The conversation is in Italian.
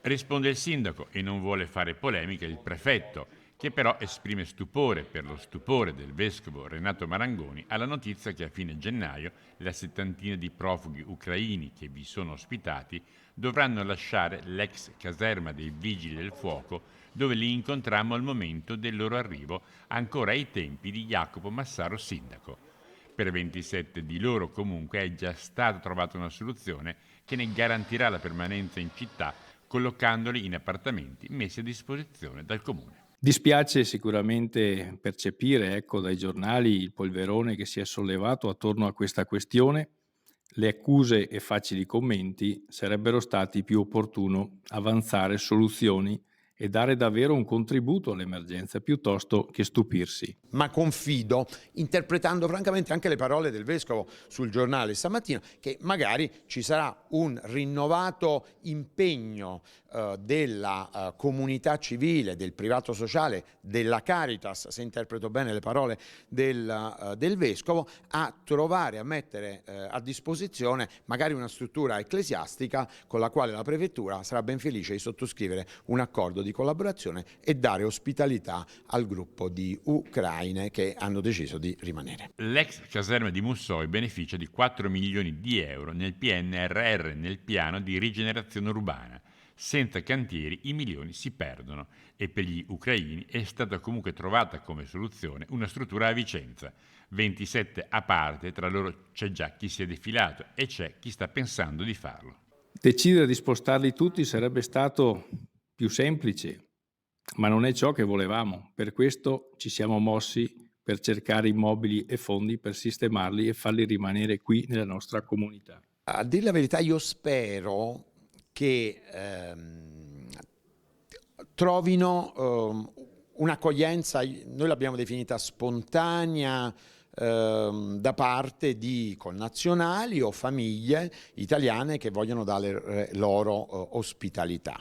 Risponde il sindaco e non vuole fare polemica il prefetto, che però esprime stupore per lo stupore del vescovo Renato Marangoni alla notizia che a fine gennaio la settantina di profughi ucraini che vi sono ospitati dovranno lasciare l'ex caserma dei Vigili del Fuoco dove li incontrammo al momento del loro arrivo ancora ai tempi di Jacopo Massaro sindaco. Per 27 di loro comunque è già stata trovata una soluzione che ne garantirà la permanenza in città collocandoli in appartamenti messi a disposizione dal comune. Dispiace sicuramente percepire, ecco, dai giornali il polverone che si è sollevato attorno a questa questione. Le accuse e facili commenti sarebbero stati più opportuno avanzare soluzioni e dare davvero un contributo all'emergenza piuttosto che stupirsi. Ma confido, interpretando francamente anche le parole del vescovo sul giornale stamattina, che magari ci sarà un rinnovato impegno della comunità civile, del privato sociale, della Caritas, se interpreto bene le parole del vescovo, a trovare, a mettere a disposizione magari una struttura ecclesiastica con la quale la prefettura sarà ben felice di sottoscrivere un accordo di collaborazione e dare ospitalità al gruppo di ucraine che hanno deciso di rimanere. L'ex caserma di Mussoi beneficia di 4 milioni di euro nel PNRR, nel piano di rigenerazione urbana. Senza cantieri i milioni si perdono e per gli ucraini è stata comunque trovata come soluzione una struttura a Vicenza. 27 a parte, tra loro c'è già chi si è defilato e c'è chi sta pensando di farlo. Decidere di spostarli tutti sarebbe stato più semplice, ma non è ciò che volevamo. Per questo ci siamo mossi per cercare immobili e fondi per sistemarli e farli rimanere qui nella nostra comunità. A dire la verità, io spero che trovino un'accoglienza, noi l'abbiamo definita spontanea, da parte di connazionali o famiglie italiane che vogliono dare loro ospitalità.